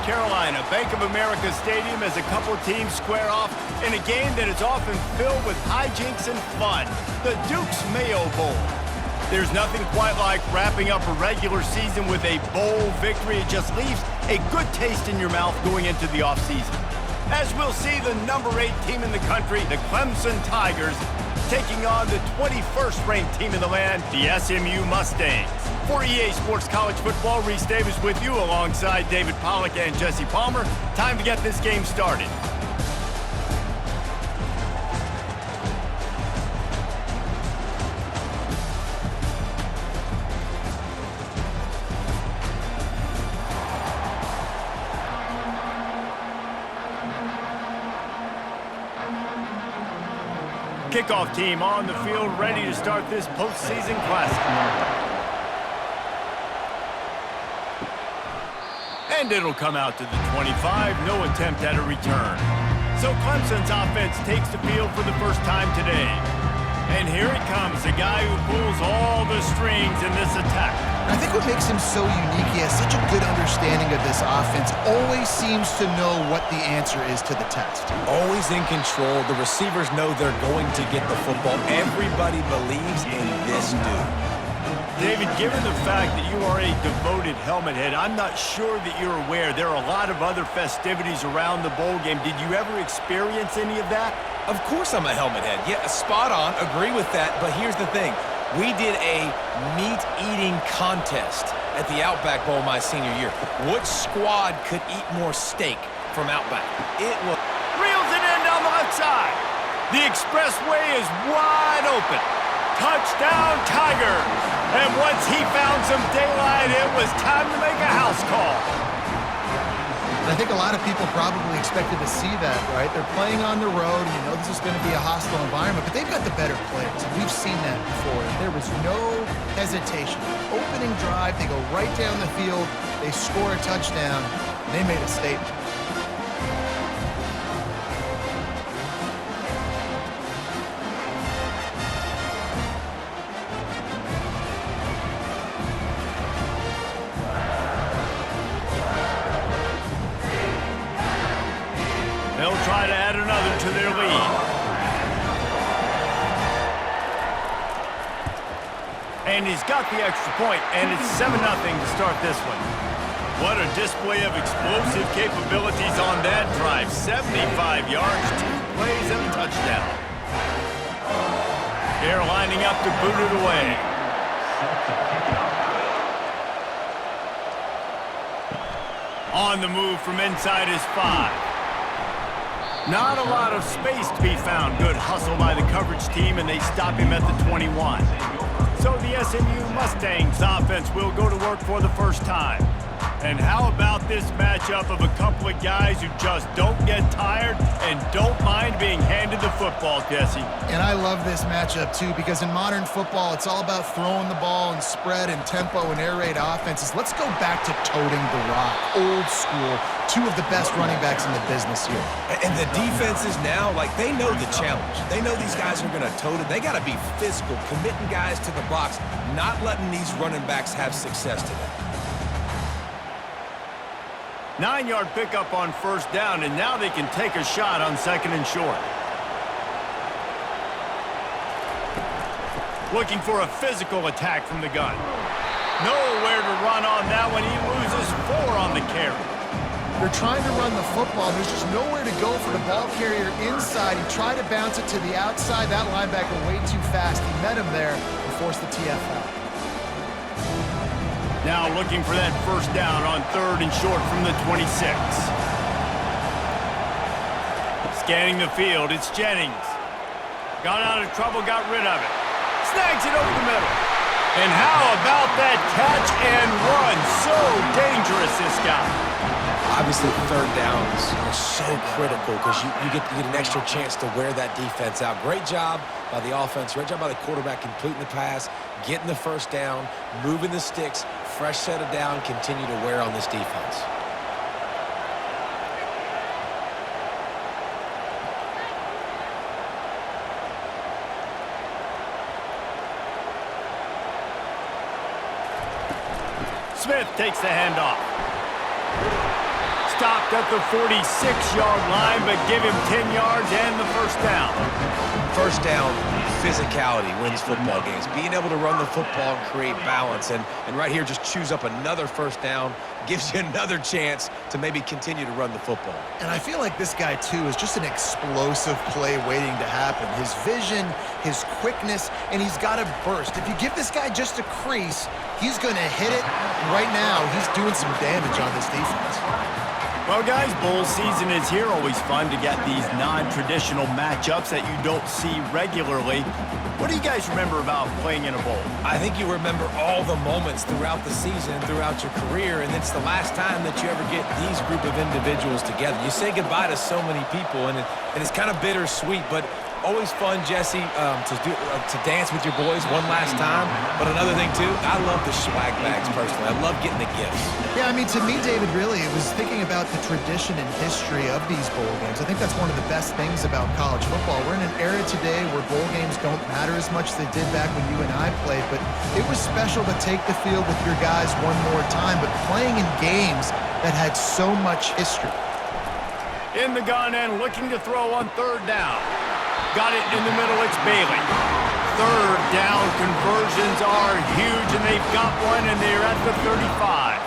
Carolina, Bank of America Stadium, as a couple teams square off in a game that is often filled with hijinks and fun, the Duke's Mayo Bowl. There's nothing quite like wrapping up a regular season with a bowl victory. It just leaves a good taste in your mouth going into the offseason. As we'll see, the number 8 team in the country, the Clemson Tigers, taking on the 21st ranked team in the land, the SMU Mustangs. For EA Sports College Football, Reese Davis with you alongside David Pollack and Jesse Palmer. Time to get this game started. Kickoff team on the field, ready to start this postseason classic. And it'll come out to the 25, no attempt at a return. So Clemson's offense takes the field for the first time today. And here he comes, the guy who pulls all the strings in this attack. I think what makes him so unique, he has such a good understanding of this offense, always seems to know what the answer is to the test. Always in control. The receivers know they're going to get the football. Everybody believes in this dude. David, given the fact that you are a devoted helmet head, I'm not sure that you're aware there are a lot of other festivities around the bowl game. Did you ever experience any of that? Of course I'm a helmet head. Yeah, spot on. Agree with that. But here's the thing. We did a meat-eating contest at the Outback Bowl my senior year. Which squad could eat more steak from Outback? It was... Reels it in down the left side. The expressway is wide open. Touchdown, Tigers. And once he found some daylight, it was time to make a house call. I think a lot of people probably expected to see that, right? They're playing on the road, and you know this is going to be a hostile environment, but they've got the better players, and we've seen that before. There was no hesitation. Opening drive, they go right down the field, they score a touchdown, and they made a statement. They'll try to add another to their lead. And he's got the extra point, and it's 7-0 to start this one. What a display of explosive capabilities on that drive. 75 yards, 2 plays, and a touchdown. They're lining up to boot it away. On the move from inside his 5. Not a lot of space to be found. Good hustle by the coverage team, and they stop him at the 21. So the SMU Mustangs offense will go to work for the first time. And how about this matchup of a couple of guys who just don't get tired and don't mind being handed the football, Jesse? And I love this matchup, too, because in modern football, it's all about throwing the ball and spread and tempo and air raid offenses. Let's go back to toting the rock. Old school. 2 of the best running backs in the business here. And the defenses now, like, they know the challenge. They know these guys are going to tote it. They got to be physical, committing guys to the box, not letting these running backs have success today. 9-yard pickup on first down, and now they can take a shot on 2nd and short. Looking for a physical attack from the gun. Nowhere to run on that one. He loses 4 on the carry. They're trying to run the football. There's just nowhere to go for the ball carrier inside. He tried to bounce it to the outside. That linebacker way too fast. He met him there and forced the TFL. Now looking for that first down on 3rd and short from the 26. Scanning the field, it's Jennings. Got out of trouble, got rid of it. Snags it over the middle. And how about that catch and run? So dangerous, this guy. Obviously, 3rd downs are so critical because you get an extra chance to wear that defense out. Great job by the offense. Great job by the quarterback completing the pass, getting the first down, moving the sticks, fresh set of down, continue to wear on this defense. Smith takes the handoff. stopped at the 46-yard line, but give him 10 yards and the first down. First down, physicality wins football games. Being able to run the football and create balance. And right here, just choose up another first down, gives you another chance to maybe continue to run the football. And I feel like this guy, too, is just an explosive play waiting to happen. His vision, his quickness, and he's got a burst. If you give this guy just a crease, he's going to hit it. And right now, he's doing some damage on this defense. Well, guys, bowl season is here. Always fun to get these non-traditional matchups that you don't see regularly. What do you guys remember about playing in a bowl? I think you remember all the moments throughout the season, throughout your career, and it's the last time that you ever get these group of individuals together. You say goodbye to so many people, and it's kind of bittersweet, but always fun, Jesse, to dance with your boys one last time. But another thing, too, I love the swag bags, personally. I love getting the gifts. Yeah, I mean, to me, David, really, it was thinking about the tradition and history of these bowl games. I think that's one of the best things about college football. We're in an era today where bowl games don't matter as much as they did back when you and I played, but it was special to take the field with your guys one more time, but playing in games that had so much history. In the gun and looking to throw on third down. Got it in the middle, it's Bailey. Third down conversions are huge, and they've got one, and they're at the 35.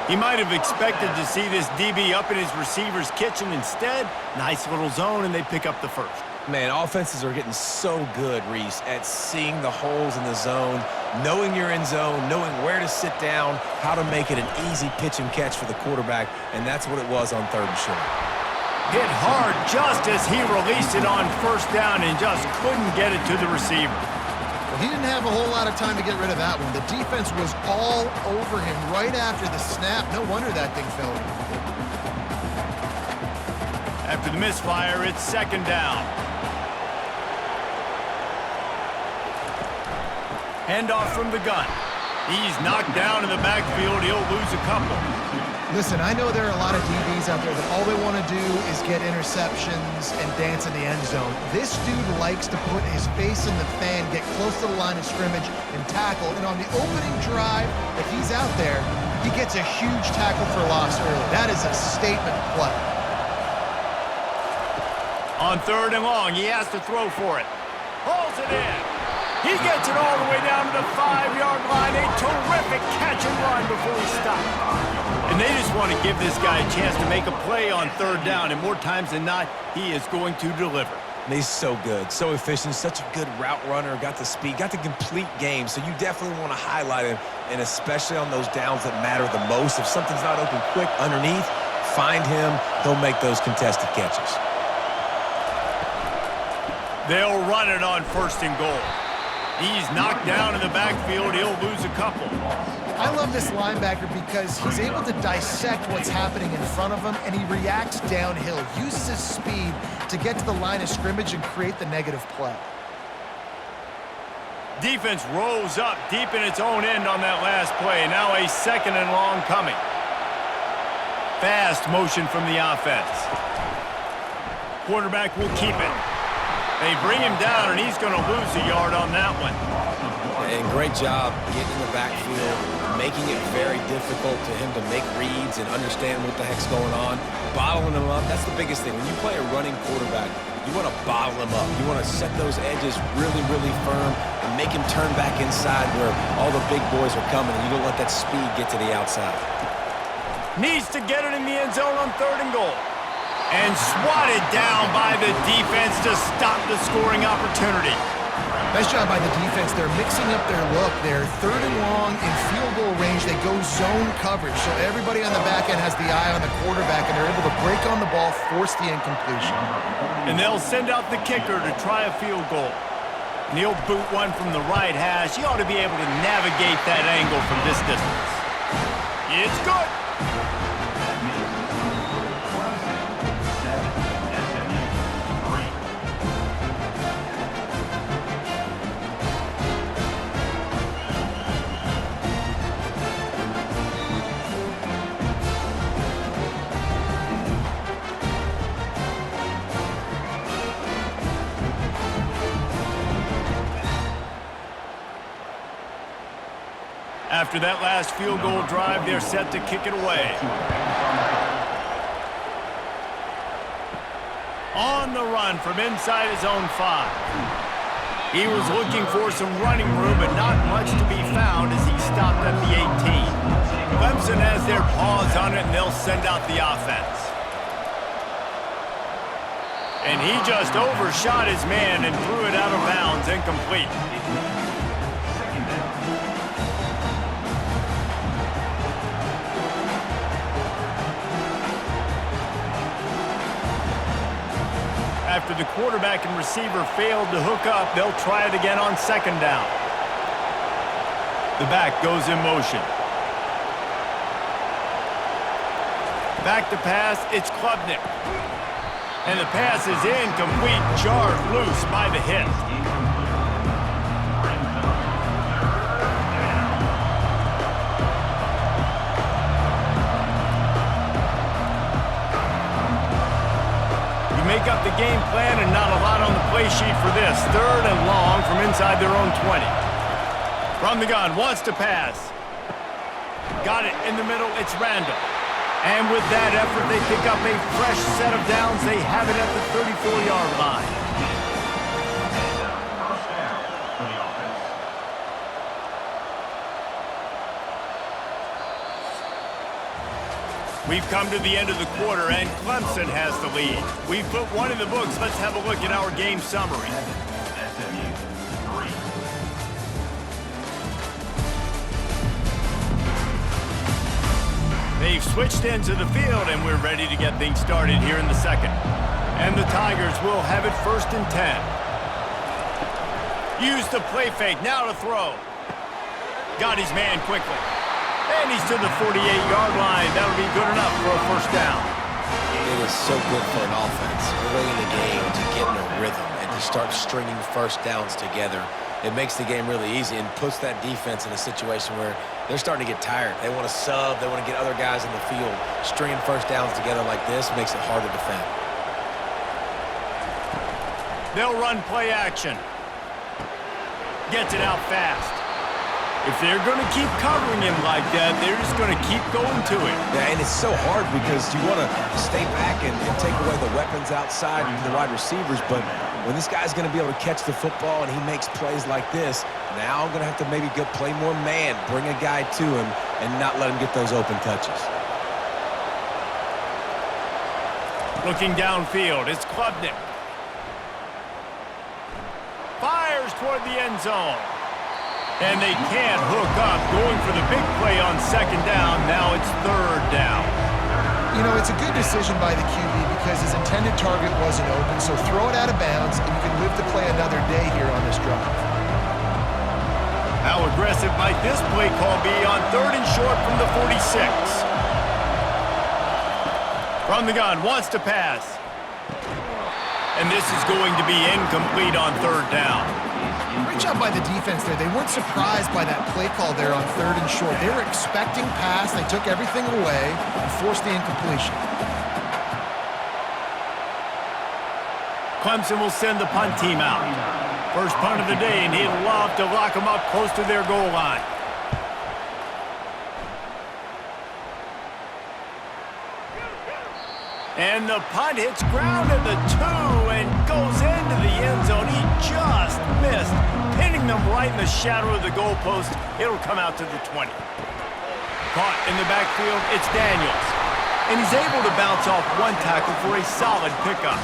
He might have expected to see this DB up in his receiver's kitchen. Instead, nice little zone, and they pick up the first. Man, offenses are getting so good, Reese, at seeing the holes in the zone, knowing you're in zone, knowing where to sit down, how to make it an easy pitch and catch for the quarterback, and that's what it was on third and short. Hit hard just as he released it on first down and just couldn't get it to the receiver. Well, he didn't have a whole lot of time to get rid of that one. The defense was all over him right after the snap. No wonder that thing fell in. After the misfire, it's second down. Handoff from the gun. He's knocked down in the backfield. He'll lose a couple. Listen, I know there are a lot of DBs out there that all they want to do is get interceptions and dance in the end zone. This dude likes to put his face in the fan, get close to the line of scrimmage, and tackle. And on the opening drive that he's out there, he gets a huge tackle for loss early. That is a statement play. On third and long, he has to throw for it. Hauls it in. He gets it all the way down to the 5-yard line. A terrific catch and run before he stopped. And they just want to give this guy a chance to make a play on third down, and more times than not, he is going to deliver. And he's so good, so efficient, such a good route runner, got the speed, got the complete game, so you definitely want to highlight him, and especially on those downs that matter the most. If something's not open quick underneath, find him, he'll make those contested catches. They'll run it on first and goal. He's knocked down in the backfield. He'll lose a couple. I love this linebacker because he's able to dissect what's happening in front of him, and he reacts downhill, uses his speed to get to the line of scrimmage and create the negative play. Defense rolls up deep in its own end on that last play. Now a second and long coming. Fast motion from the offense. Quarterback will keep it. They bring him down, and he's going to lose a yard on that one. And great job getting in the backfield, making it very difficult to him to make reads and understand what the heck's going on. Bottling him up, that's the biggest thing. When you play a running quarterback, you want to bottle him up. You want to set those edges really, really firm and make him turn back inside where all the big boys are coming, and you don't let that speed get to the outside. Needs to get it in the end zone on third and goal. And swatted down by the defense to stop the scoring opportunity. Nice job by the defense. They're mixing up their look. They're third and long in field goal range. They go zone coverage, so everybody on the back end has the eye on the quarterback, and they're able to break on the ball, force the incompletion. And they'll send out the kicker to try a field goal. And he'll boot one from the right hash. He ought to be able to navigate that angle from this distance. It's good. After that last field goal drive, they're set to kick it away. On the run from inside his own 5. He was looking for some running room, but not much to be found as he stopped at the 18. Clemson has their paws on it, and they'll send out the offense. And he just overshot his man and threw it out of bounds, incomplete. After the quarterback and receiver failed to hook up, they'll try it again on 2nd down. The back goes in motion. Back to pass, it's Klubnik. And the pass is incomplete, jarred loose by the hit. Make up the game plan and not a lot on the play sheet for this. 3rd and long from inside their own 20. From the gun, wants to pass. Got it in the middle, it's Randall. And with that effort, they pick up a fresh set of downs. They have it at the 34-yard line. We've come to the end of the quarter, and Clemson has the lead. We've put one in the books. Let's have a look at our game summary. SMU 3. They've switched into the field, and we're ready to get things started here in the 2nd. And the Tigers will have it 1st and 10. Use the play fake, now to throw. Got his man quickly. And he's to the 48-yard line. That'll be good enough for a 1st down. It is so good for an offense early in the game to get in a rhythm and to start stringing 1st downs together. It makes the game really easy and puts that defense in a situation where they're starting to get tired. They want to sub. They want to get other guys in the field. Stringing 1st downs together like this makes it hard to defend. They'll run play action. Gets it out fast. If they're going to keep covering him like that, they're just going to keep going to it. Yeah, and it's so hard because you want to stay back and take away the weapons outside and the wide receivers, but when this guy's going to be able to catch the football and he makes plays like this, now I'm going to have to maybe go play more man, bring a guy to him, and not let him get those open touches. Looking downfield, it's Klubnik. Fires toward the end zone. And they can't hook up, going for the big play on 2nd down. Now it's 3rd down. You know, it's a good decision by the QB because his intended target wasn't open, so throw it out of bounds, and you can live to play another day here on this drive. How aggressive might this play call be on 3rd and short from the 46? From the gun, wants to pass. And this is going to be incomplete on 3rd down. Great job by the defense there. They weren't surprised by that play call there on 3rd and short. They were expecting pass. They took everything away and forced the incompletion. Clemson will send the punt team out. First punt of the day, and he'd love to lock them up close to their goal line. And the punt hits ground at the 2 and goes into the end zone. He just missed, pinning them right in the shadow of the goalpost. It'll come out to the 20. Caught in the backfield, it's Daniels. And he's able to bounce off one tackle for a solid pickup.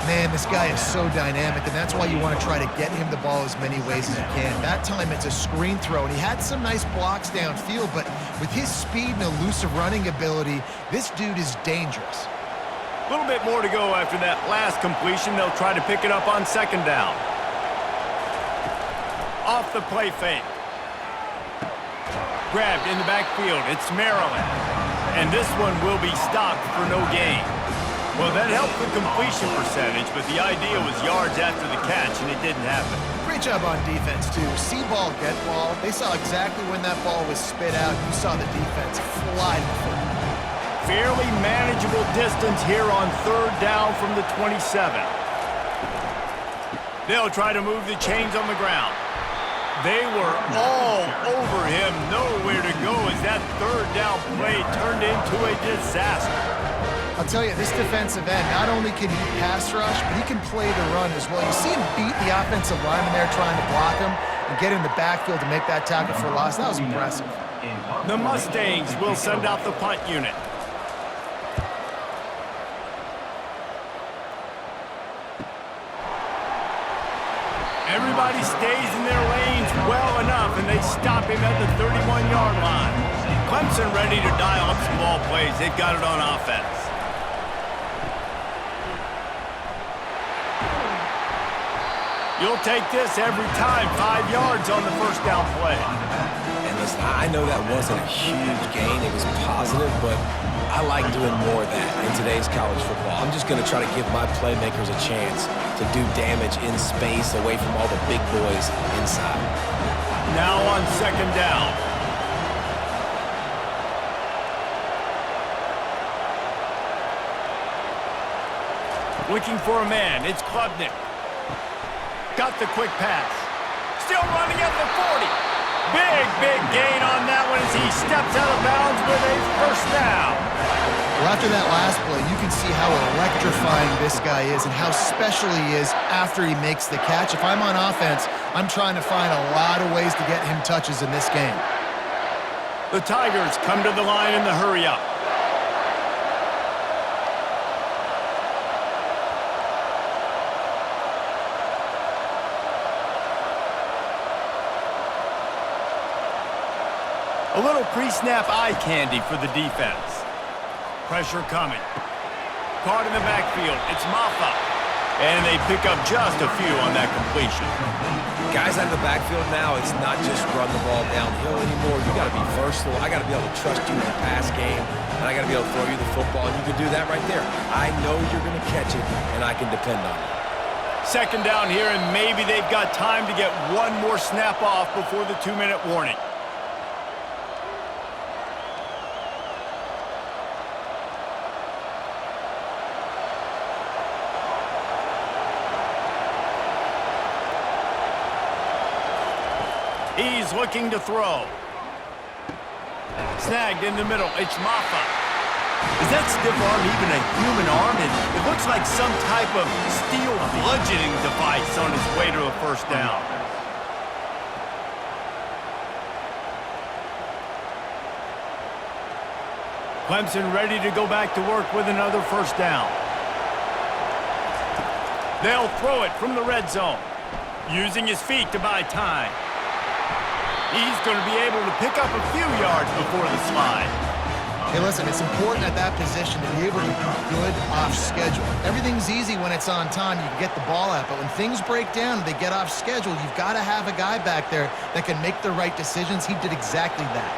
Man, this guy is so dynamic, and that's why you want to try to get him the ball as many ways as you can. That time it's a screen throw, and he had some nice blocks downfield, but with his speed and elusive running ability, this dude is dangerous. A little bit more to go after that last completion. They'll try to pick it up on 2nd down. Off the play fake. Grabbed in the backfield. It's Maryland. And this one will be stopped for no gain. Well, that helped the completion percentage, but the idea was yards after the catch, and it didn't happen. Great job on defense, too. See ball, get ball. They saw exactly when that ball was spit out. You saw the defense fly to the football. Fairly manageable distance here on 3rd down from the 27. They'll try to move the chains on the ground. They were all over him, nowhere to go as that 3rd down play turned into a disaster. I'll tell you, this defensive end, not only can he pass rush, but he can play the run as well. You see him beat the offensive lineman there trying to block him and get in the backfield to make that tackle for loss. That was impressive. The Mustangs will send out the punt unit. Everybody stays in their lanes well enough, and they stop him at the 31-yard line. Clemson ready to dial up some ball plays. They've got it on offense. You'll take this every time. 5 yards on the first down play. And listen, I know that wasn't a huge gain. It was positive, but I like doing more of that in today's college football. I'm just going to try to give my playmakers a chance to do damage in space away from all the big boys inside. Now on second down. Looking for a man. It's Klubnik. Got the quick pass. Still running at the 40. Big gain on that one as he steps out of bounds with a first down. Well, after that last play, you can see how electrifying this guy is and how special he is after he makes the catch. If I'm on offense, I'm trying to find a lot of ways to get him touches in this game. The Tigers come to the line in the hurry-up. A little pre-snap eye candy for the defense. Pressure coming. Caught in the backfield. It's Maffa. And they pick up just a few on that completion. Guys out of the backfield now, it's not just run the ball downhill anymore. You got to be versatile. I got to be able to trust you in the pass game, and I got to be able to throw you the football, and you can do that right there. I know you're going to catch it, and I can depend on it. Second down here, and maybe they've got time to get one more snap off before the 2-minute warning. He's looking to throw. Snagged in the middle. It's Maffa. Is that stiff arm even a human arm? It looks like some type of steel bludgeoning device on his way to a first down. Clemson ready to go back to work with another first down. They'll throw it from the red zone, using his feet to buy time. He's going to be able to pick up a few yards before the slide. Hey, listen, it's important at that position to be able to be good off schedule. Everything's easy when it's on time. You can get the ball out, but when things break down and they get off schedule, you've got to have a guy back there that can make the right decisions. He did exactly that.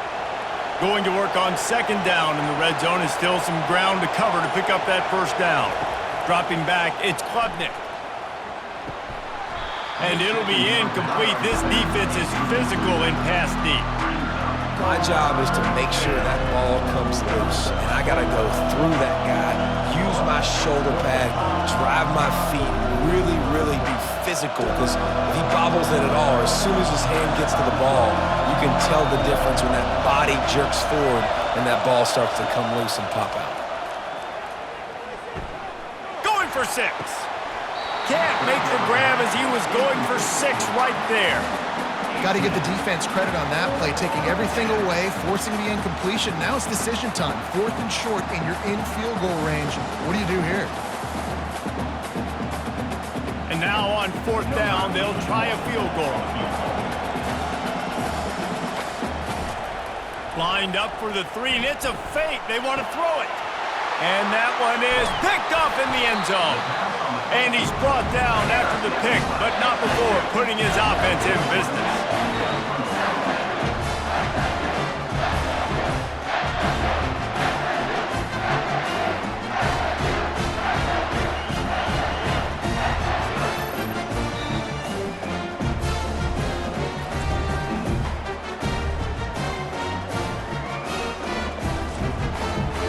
Going to work on second down in the red zone is still some ground to cover to pick up that first down. Dropping back, it's Klubnik. And it'll be incomplete. This defense is physical and pass deep. My job is to make sure that ball comes loose, and I got to go through that guy, use my shoulder pad, drive my feet, really be physical, because if he bobbles it at all, or as soon as his hand gets to the ball, you can tell the difference when that body jerks forward and that ball starts to come loose and pop out. Going for 6. Can't make the grab as he was going for 6 right there. Got to give the defense credit on that play, taking everything away, forcing the incompletion. Now it's decision time. 4th and short, and you're in field goal range. What do you do here? And now on 4th down, they'll try a field goal. Lined up for the 3, and it's a fake. They want to throw it. And that one is picked up in the end zone. And he's brought down after the pick, but not before putting his offense in business.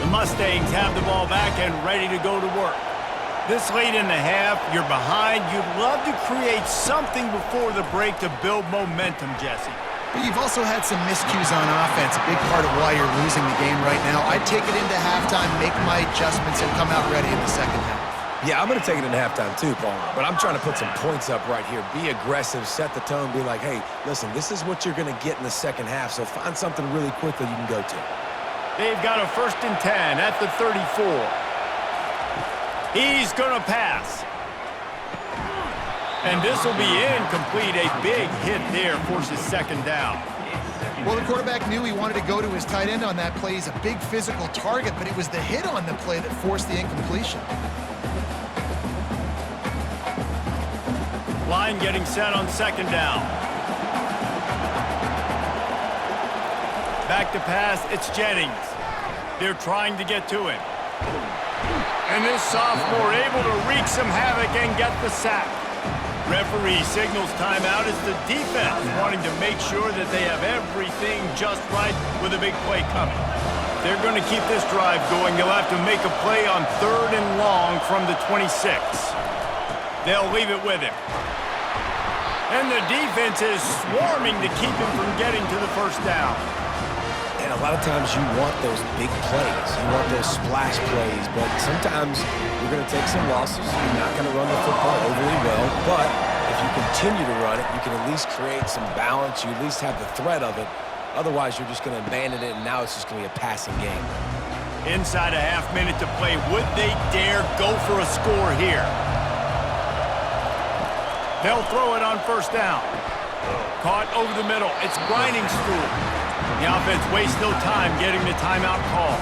The Mustangs have the ball back and ready to go to work. This late in the half, you're behind. You'd love to create something before the break to build momentum, Jesse. But you've also had some miscues on offense, a big part of why you're losing the game right now. I'd take it into halftime, make my adjustments, and come out ready in the second half. Yeah, I'm going to take it into halftime too, Paul. But I'm trying to put some points up right here. Be aggressive, set the tone, be like, hey, listen, this is what you're going to get in the second half, so find something really quick that you can go to. They've got a 1st and 10 at the 34. He's going to pass. And this will be incomplete. A big hit there forces 2nd down. Well, the quarterback knew he wanted to go to his tight end on that play. He's a big physical target, but it was the hit on the play that forced the incompletion. Line getting set on 2nd down. Back to pass, it's Jennings. They're trying to get to him. And this sophomore able to wreak some havoc and get the sack. Referee signals timeout as the defense wanting to make sure that they have everything just right with a big play coming. They're going to keep this drive going. They'll have to make a play on 3rd and long from the 26. They'll leave it with him. And the defense is swarming to keep him from getting to the 1st down. And a lot of times you want those big plays. You want those splash plays, but sometimes you're going to take some losses. You're not going to run the football overly well, but if you continue to run it, you can at least create some balance. You at least have the threat of it. Otherwise, you're just going to abandon it, and now it's just going to be a passing game. Inside a half minute to play. Would they dare go for a score here? They'll throw it on 1st down. Caught over the middle. It's grinding stool. The offense wastes no time getting the timeout call.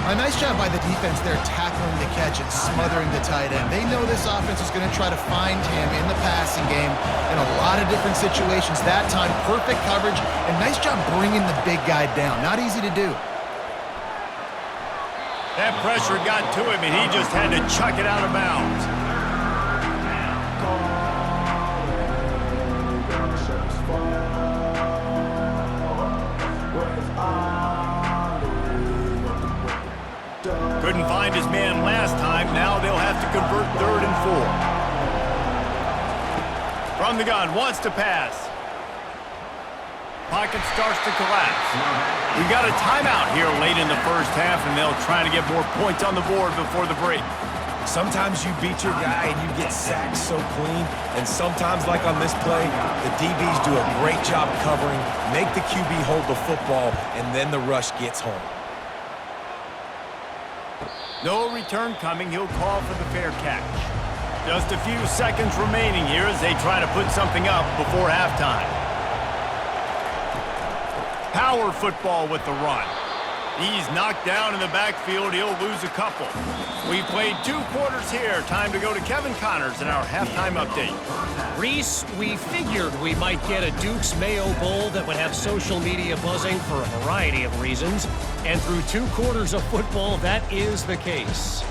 A nice job by the defense there tackling the catch and smothering the tight end. They know this offense is going to try to find him in the passing game in a lot of different situations. That time, perfect coverage, and nice job bringing the big guy down. Not easy to do. That pressure got to him, and he just had to chuck it out of bounds. Couldn't find his man last time. Now they'll have to convert 3rd and 4. From the gun, wants to pass. Pocket starts to collapse. We've got a timeout here late in the 1st half, and they'll try to get more points on the board before the break. Sometimes you beat your guy and you get sacked so clean, and sometimes, like on this play, the DBs do a great job covering, make the QB hold the football, and then the rush gets home. No return coming. He'll call for the fair catch. Just a few seconds remaining here as they try to put something up before halftime. Power football with the run. He's knocked down in the backfield. He'll lose a couple. We've played 2 quarters here. Time to go to Kevin Connors in our halftime update. Reese, we figured we might get a Duke's Mayo Bowl that would have social media buzzing for a variety of reasons. And through 2 quarters of football, that is the case.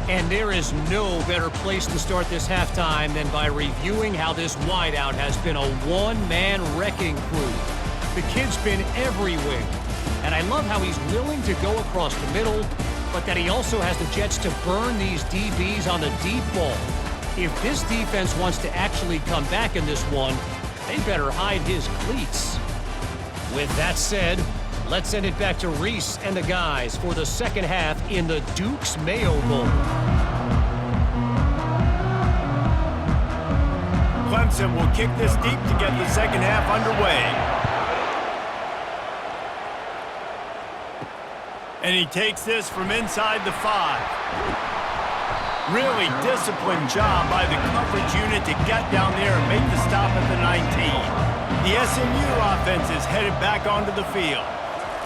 And there is no better place to start this halftime than by reviewing how this wideout has been a one-man wrecking crew. The kid's been everywhere. And I love how he's willing to go across the middle, but that he also has the jets to burn these DBs on the deep ball. If this defense wants to actually come back in this one, they better hide his cleats. With that said, let's send it back to Reese and the guys for the second half in the Duke's Mayo Bowl. Clemson will kick this deep to get the second half underway. And he takes this from inside the 5. Really disciplined job by the coverage unit to get down there and make the stop at the 19. The SMU offense is headed back onto the field.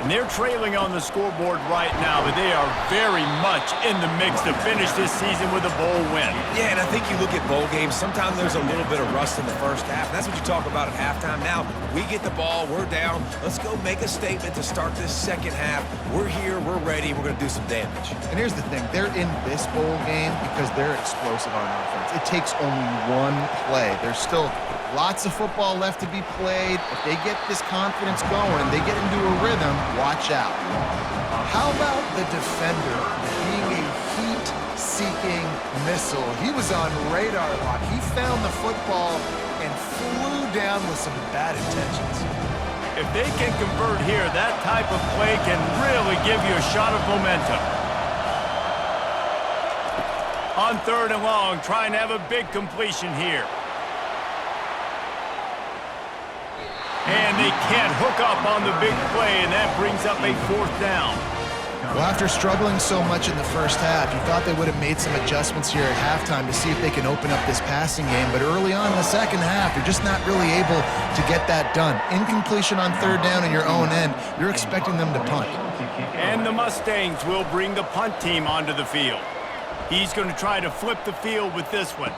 And they're trailing on the scoreboard right now, but they are very much in the mix to finish this season with a bowl win. Yeah, and I think you look at bowl games, sometimes there's a little bit of rust in the first half. That's what you talk about at halftime. Now, we get the ball, we're down. Let's go make a statement to start this second half. We're here, we're ready, we're going to do some damage. And here's the thing. They're in this bowl game because they're explosive on offense. It takes only one play. There's still lots of football left to be played. If they get this confidence going, they get into a rhythm, watch out. How about the defender being a heat-seeking missile? He was on radar lock. He found the football and flew down with some bad intentions. If they can convert here, that type of play can really give you a shot of momentum. On 3rd and long, trying to have a big completion here. And they can't hook up on the big play, and that brings up a 4th down. Well, after struggling so much in the first half, you thought they would have made some adjustments here at halftime to see if they can open up this passing game. But early on in the second half, you're just not really able to get that done. Incompletion on 3rd down in your own end, you're expecting them to punt. And the Mustangs will bring the punt team onto the field. He's going to try to flip the field with this one.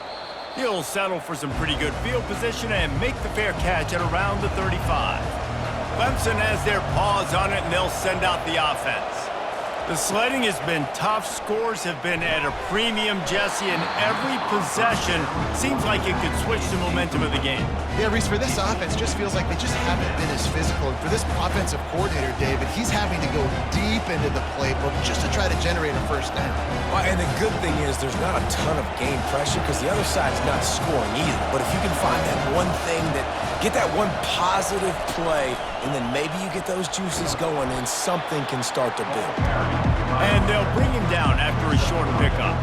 He'll settle for some pretty good field position and make the fair catch at around the 35. Clemson has their paws on it, and they'll send out the offense. The sledding has been tough. Scores have been at a premium, Jesse, and every possession seems like it could switch the momentum of the game. Yeah, Reese, for this offense, just feels like they just haven't been as physical. And for this offensive coordinator, David, he's having to go deep into the playbook just to try to generate a 1st down. Well, and the good thing is there's not a ton of game pressure because the other side's not scoring either. But if you can find that one thing get that one positive play, and then maybe you get those juices going and something can start to build. And they'll bring him down after a short pickup.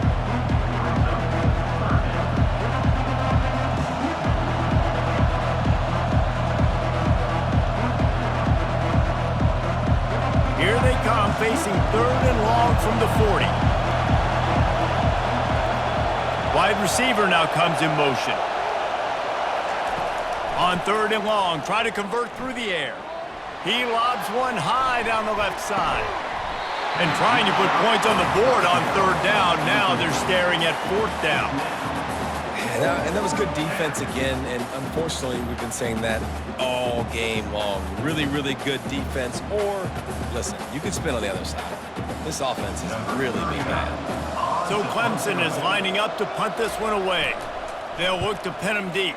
Here they come, facing 3rd and long from the 40. Wide receiver now comes in motion. On 3rd and long, try to convert through the air. He lobs one high down the left side. And trying to put points on the board on 3rd down. Now they're staring at 4th down. And that was good defense again, and unfortunately we've been saying that all game long. Really, really good defense, or, listen, you could spin on the other side. This offense is really big bad. So Clemson is lining up to punt this one away. They'll look to pin him deep.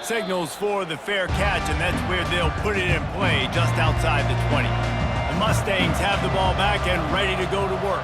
Signals for the fair catch, and that's where they'll put it in play just outside the 20. The Mustangs have the ball back and ready to go to work.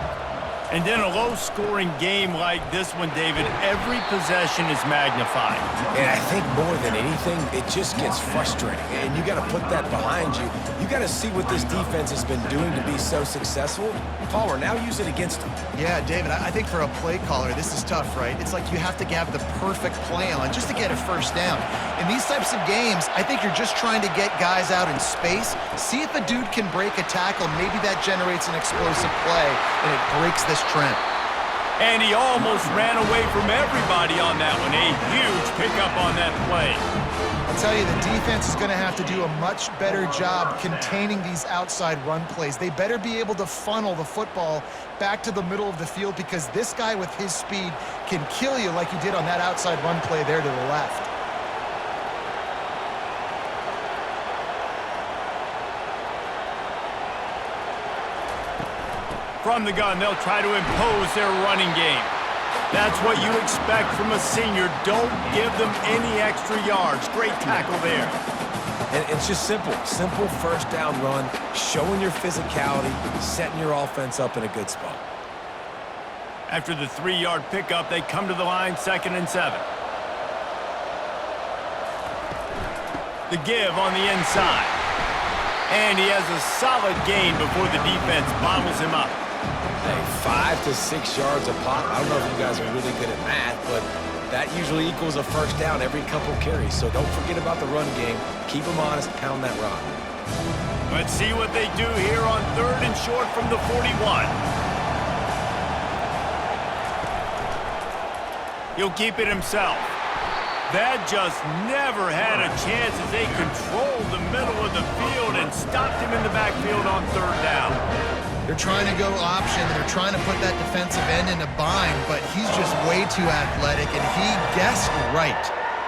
And in a low-scoring game like this one, David, every possession is magnified. And I think more than anything, it just gets frustrating. And you got to put that behind you. You got to see what this defense has been doing to be so successful. Palmer, now use it against them. Yeah, David, I think for a play caller, this is tough, right? It's like you have to have the perfect play on just to get a 1st down. In these types of games, I think you're just trying to get guys out in space, see if a dude can break a tackle. Maybe that generates an explosive play, and it breaks this trend. And he almost ran away from everybody on that one. A huge pickup on that play. I'll tell you, the defense is going to have to do a much better job containing these outside run plays. They better be able to funnel the football back to the middle of the field, because this guy with his speed can kill you like he did on that outside run play there to the left. From the gun, they'll try to impose their running game. That's what you expect from a senior. Don't give them any extra yards. Great tackle there. And it's just simple. Simple 1st down run, showing your physicality, setting your offense up in a good spot. After the 3-yard pickup, they come to the line, 2nd and 7. The give on the inside. And he has a solid gain before the defense bottles him up. Hey, 5 to 6 yards a pop. I don't know if you guys are really good at math, but that usually equals a 1st down every couple carries. So don't forget about the run game. Keep them honest, pound that rock. Let's see what they do here on 3rd and short from the 41. He'll keep it himself. That just never had a chance as they controlled the middle of the field and stopped him in the backfield on 3rd down. They're trying to go option, and they're trying to put that defensive end in a bind, but he's just way too athletic, and he guessed right.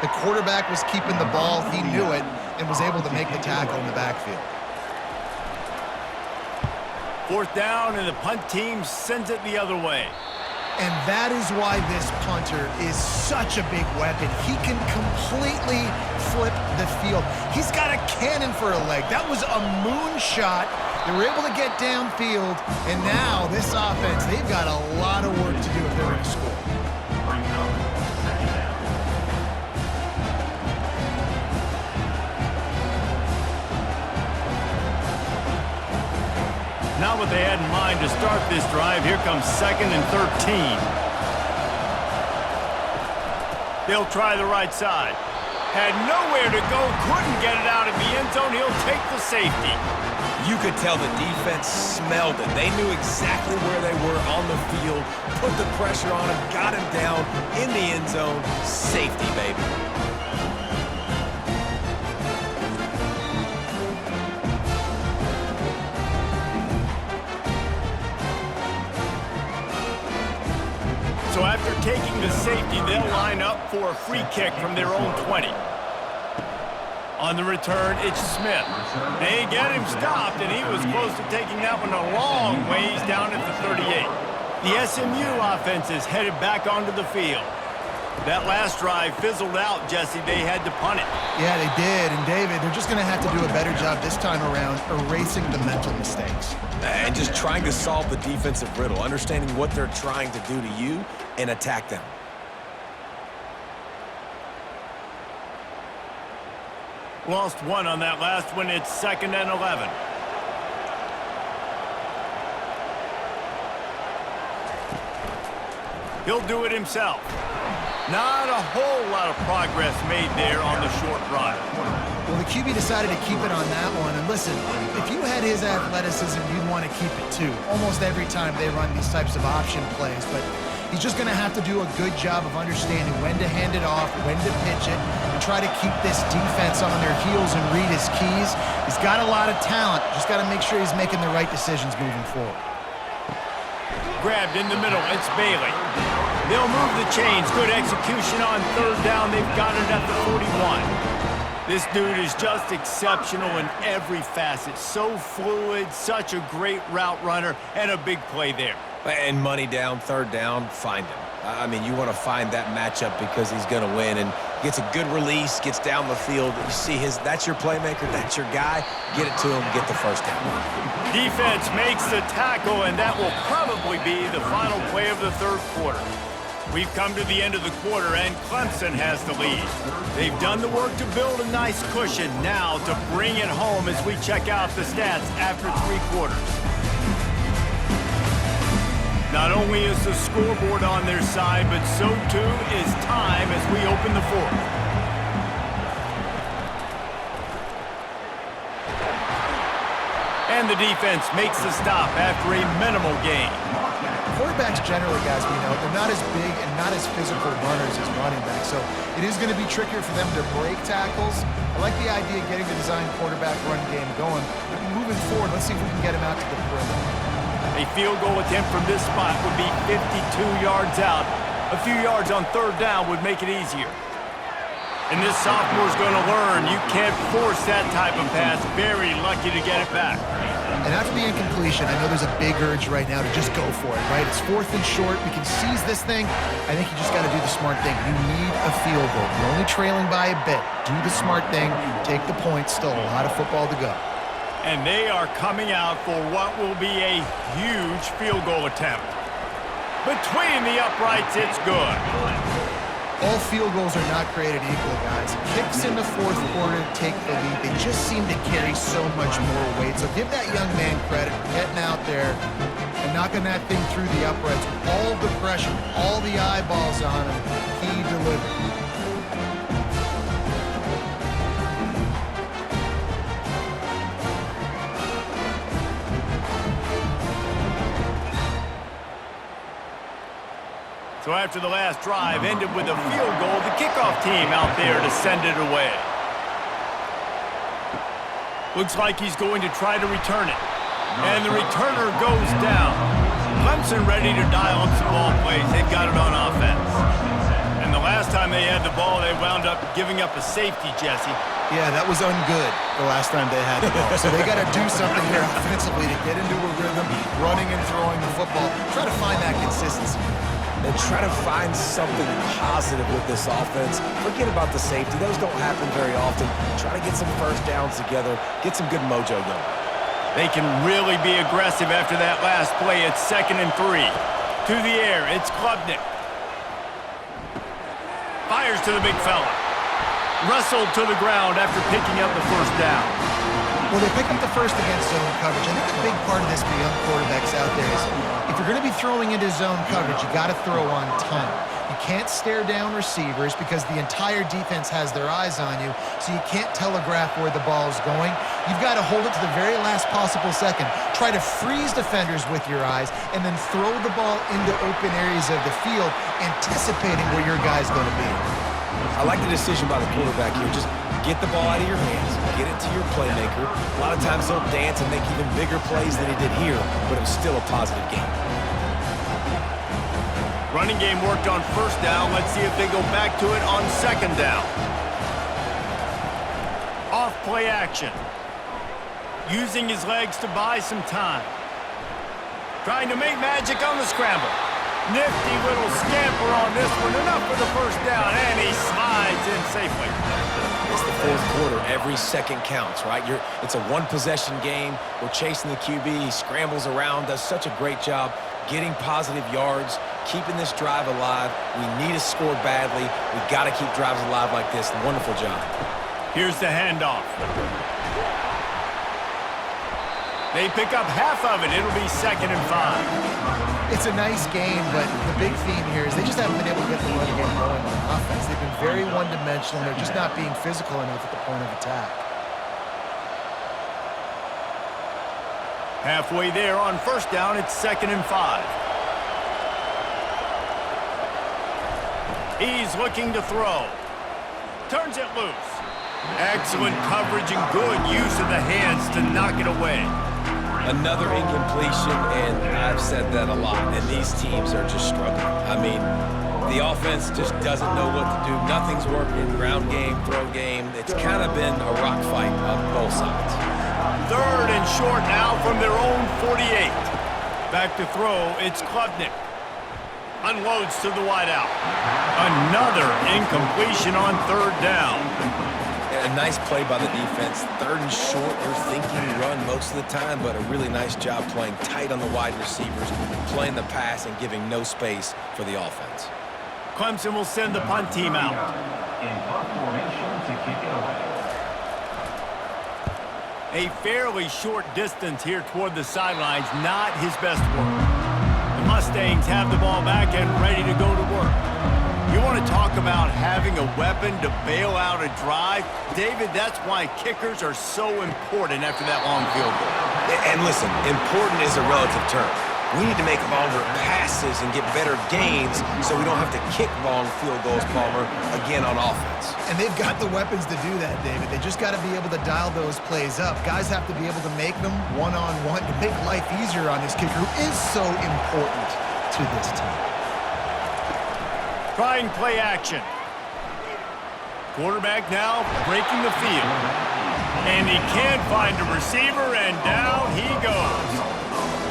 The quarterback was keeping the ball, he knew it, and was able to make the tackle in the backfield. 4th down, and the punt team sends it the other way. And that is why this punter is such a big weapon. He can completely flip the field. He's got a cannon for a leg. That was a moonshot. They were able to get downfield, and now this offense, they've got a lot of work to do if they're going to score. not what they had in mind to start this drive. Here comes 2nd and 13. They'll try the right side. Had nowhere to go, couldn't get it out of the end zone. He'll take the safety. You could tell the defense smelled it. They knew exactly where they were on the field, put the pressure on him, got him down in the end zone. Safety, baby. So after taking the safety, they'll line up for a free kick from their own 20. On the return, it's Smith. They get him stopped, and he was close to taking that one a long ways down at the 38. The SMU offense is headed back onto the field. That last drive fizzled out, Jesse. They had to punt it. Yeah, they did. And, David, they're just going to have to do a better job this time around erasing the mental mistakes. And just trying to solve the defensive riddle, understanding what they're trying to do to you and attack them. Lost one on that last one. It's 2nd and 11. He'll do it himself. Not a whole lot of progress made there on the short run. Well, the QB decided to keep it on that one. And listen, if you had his athleticism, you'd want to keep it too. Almost every time they run these types of option plays. But he's just going to have to do a good job of understanding when to hand it off, when to pitch it, and try to keep this defense on their heels and read his keys. He's got a lot of talent. Just got to make sure he's making the right decisions moving forward. Grabbed in the middle. It's Bailey. They'll move the chains. Good execution on 3rd down. They've got it at the 41. This dude is just exceptional in every facet. So fluid, such a great route runner, and a big play there. And money down, 3rd down, find him. I mean, you want to find that matchup because he's going to win. And gets a good release, gets down the field. You see that's your playmaker, that's your guy. Get it to him, get the 1st down. Defense makes the tackle, and that will probably be the final play of the 3rd quarter. We've come to the end of the quarter, and Clemson has the lead. They've done the work to build a nice cushion. Now to bring it home as we check out the stats after 3 quarters. Not only is the scoreboard on their side, but so too is time as we open the 4th. And the defense makes the stop after a minimal gain. Quarterbacks generally, guys, we know, they're not as big and not as physical runners as running backs, so it is going to be trickier for them to break tackles. I like the idea of getting the design quarterback run game going. But moving forward, let's see if we can get him out to the perimeter. A field goal attempt from this spot would be 52 yards out. A few yards on 3rd down would make it easier. And this sophomore's going to learn you can't force that type of pass. Very lucky to get it back. And after the incompletion, I know there's a big urge right now to just go for it, right? It's 4th and short. We can seize this thing. I think you just got to do the smart thing. You need a field goal. You're only trailing by a bit. Do the smart thing. Take the point. Still a lot of football to go. And they are coming out for what will be a huge field goal attempt. Between the uprights, it's good. All field goals are not created equal, guys. Kicks in the 4th quarter to take the lead. They just seem to carry so much more weight. So give that young man credit for getting out there and knocking that thing through the uprights. All the pressure, all the eyeballs on him, he delivered. So after the last drive ended with a field goal, the kickoff team out there to send it away. Looks like he's going to try to return it. And the returner goes down. Clemson ready to dial up some ball plays. They've got it on offense. And the last time they had the ball, they wound up giving up a safety, Jesse. Yeah, that was ungood the last time they had the ball. So they got to do something here offensively to get into a rhythm, running and throwing the football. Try to find that consistency. And try to find something positive with this offense. Forget about the safety. Those don't happen very often. Try to get some 1st downs together. Get some good mojo going. They can really be aggressive after that last play. It's 2nd and 3. To the air, it's Klubnik. Fires to the big fella. Wrestled to the ground after picking up the 1st down. Well, they pick up the first against zone coverage. I think a big part of this for young quarterbacks out there is if you're going to be throwing into zone coverage, you got to throw on time. You can't stare down receivers because the entire defense has their eyes on you, so you can't telegraph where the ball is going. You've got to hold it to the very last possible second. Try to freeze defenders with your eyes, and then throw the ball into open areas of the field, anticipating where your guy's going to be. I like the decision by the quarterback here. Just get the ball out of your hands, get it to your playmaker. A lot of times they'll dance and make even bigger plays than he did here, but it was still a positive game. Running game worked on first down. Let's see if they go back to it on second down. Off play action. Using his legs to buy some time. Trying to make magic on the scramble. Nifty little scamper on this one. Enough for the first down, and he slides in safely. It's the fourth quarter. Every second counts, right? It's a one-possession game. We're chasing the QB. He scrambles around, does such a great job getting positive yards, keeping this drive alive. We need to score badly. We got to keep drives alive like this. Wonderful job. Here's the handoff. They pick up half of it. It'll be 2nd and 5. It's a nice game, but the big theme here is they just haven't been able to get the run game going on offense. They've been very one-dimensional, and they're just not being physical enough at the point of attack. Halfway there on first down, it's 2nd and 5. He's looking to throw. Turns it loose. Excellent coverage and good use of the hands to knock it away. Another incompletion, and I've said that a lot, and these teams are just struggling. I mean, the offense just doesn't know what to do. Nothing's working. Ground game, throw game. It's kind of been a rock fight on both sides. 3rd and short now from their own 48. Back to throw, it's Klubnik. Unloads to the wideout. Another incompletion on 3rd down. A nice play by the defense. 3rd and short, they're thinking run most of the time, but a really nice job playing tight on the wide receivers, playing the pass and giving no space for the offense. Clemson will send the punt team out. In punt formation to kick it away. A fairly short distance here toward the sidelines, not his best work. The Mustangs have the ball back and ready to go to work. You want to talk about having a weapon to bail out a drive? David, that's why kickers are so important after that long field goal. And listen, important is a relative term. We need to make longer passes and get better gains so we don't have to kick long field goals, Palmer, again on offense. And they've got the weapons to do that, David. They just got to be able to dial those plays up. Guys have to be able to make them one-on-one to make life easier on this kicker who is so important to this team. Trying play action. Quarterback now breaking the field. And he can't find a receiver, and down he goes.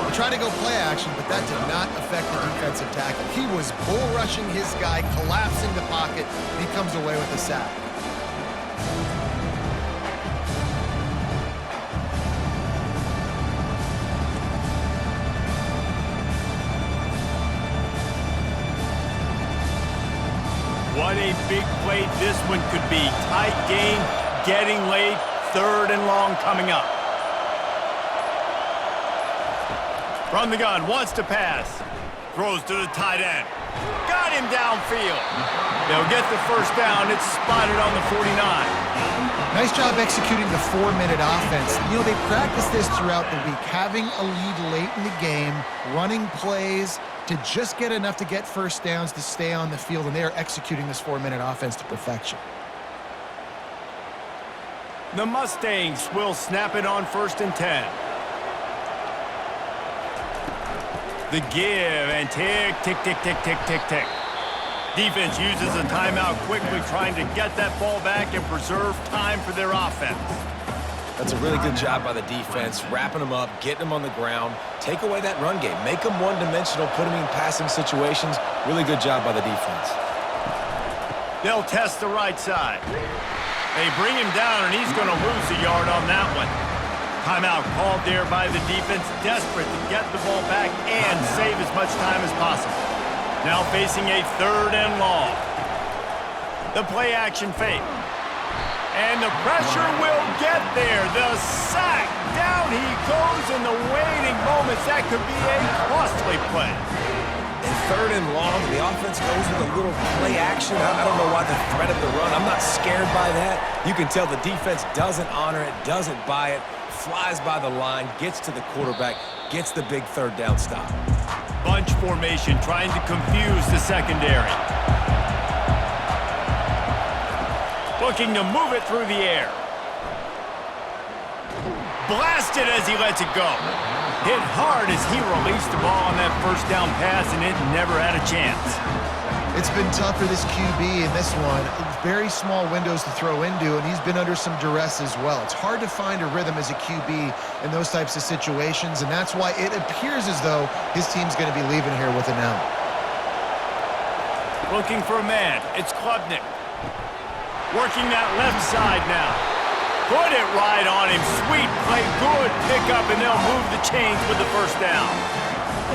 He tried to go play action, but that did not affect the defensive tackle. He was bull rushing his guy, collapsing the pocket, and he comes away with a sack. What a big play this one could be. Tight game, getting late, 3rd and long coming up. From the gun, wants to pass. Throws to the tight end. Got him downfield. They'll get the first down. It's spotted on the 49. Nice job executing the 4-minute offense. You know, they practice this throughout the week, having a lead late in the game, running plays to just get enough to get first downs to stay on the field, and they are executing this 4-minute offense to perfection. The Mustangs will snap it on 1st and 10. The give and tick, tick, tick, tick, tick, tick, tick. Defense uses a timeout quickly, trying to get that ball back and preserve time for their offense. That's a really good job by the defense, wrapping them up, getting them on the ground, take away that run game, make them one-dimensional, put them in passing situations. Really good job by the defense. They'll test the right side. They bring him down, and he's going to lose a yard on that one. Timeout called there by the defense, desperate to get the ball back and save as much time as possible. Now facing a 3rd and long. The play action fake. And the pressure will get there. The sack. Down he goes in the waiting moments. That could be a costly play. And third and long, the offense goes with a little play action. I don't know why the threat of the run. I'm not scared by that. You can tell the defense doesn't honor it, doesn't buy it, flies by the line, gets to the quarterback, gets the big third down stop. Bunch formation trying to confuse the secondary. Looking to move it through the air. Blasted as he lets it go. Hit hard as he released the ball on that first down pass, and it never had a chance. It's been tough for this QB in this one. Very small windows to throw into, and he's been under some duress as well. It's hard to find a rhythm as a QB in those types of situations, and that's why it appears as though his team's going to be leaving here with an L. Looking for a man. It's Klubnik. Working that left side now. Put it right on him. Sweet play. Good pickup, and they'll move the chains with the first down.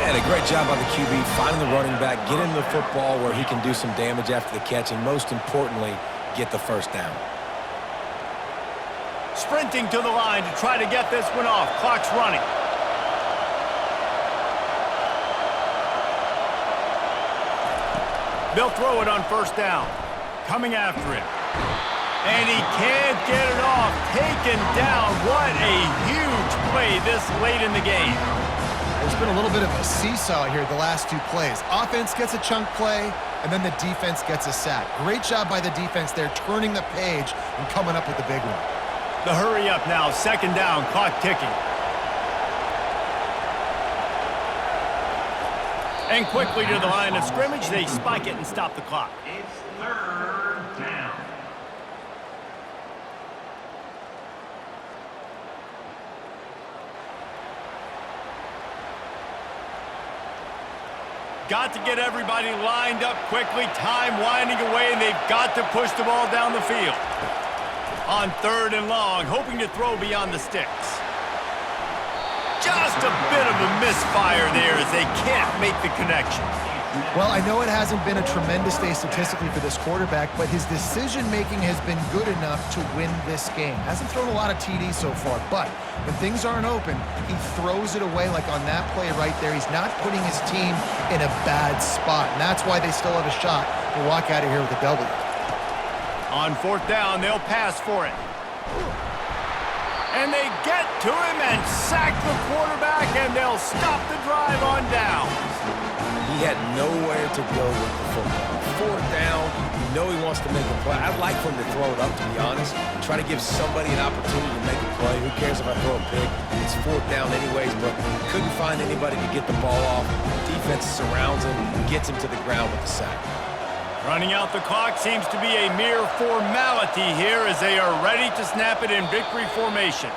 And a great job by the QB finding the running back, get him the football where he can do some damage after the catch, and most importantly, get the first down. Sprinting to the line to try to get this one off. Clock's running. They'll throw it on first down. Coming after him. And he can't get it off. Taken down. What a huge play this late in the game. There's been a little bit of a seesaw here the last two plays. Offense gets a chunk play, and then the defense gets a sack. Great job by the defense there, turning the page and coming up with the big one. The hurry up now. Second down. Clock ticking. And quickly to the line of scrimmage. They spike it and stop the clock. It's third down. Got to get everybody lined up quickly. Time winding away, and they've got to push the ball down the field. On third and long, hoping to throw beyond the sticks. Just a bit of a misfire there as they can't make the connection. Well, I know it hasn't been a tremendous day statistically for this quarterback, but his decision-making has been good enough to win this game. Hasn't thrown a lot of TDs so far, but when things aren't open, he throws it away like on that play right there. He's not putting his team in a bad spot, and that's why they still have a shot to walk out of here with a W. On fourth down, they'll pass for it. And they get to him and sack the quarterback, and they'll stop the drive on down. He had nowhere to go with the football. Fourth down, you know he wants to make a play. I'd like for him to throw it up, to be honest. Try to give somebody an opportunity to make a play. Who cares if I throw a pick? It's fourth down anyways, but couldn't find anybody to get the ball off. Defense surrounds him, gets him to the ground with the sack. Running out the clock seems to be a mere formality here as they are ready to snap it in victory formation.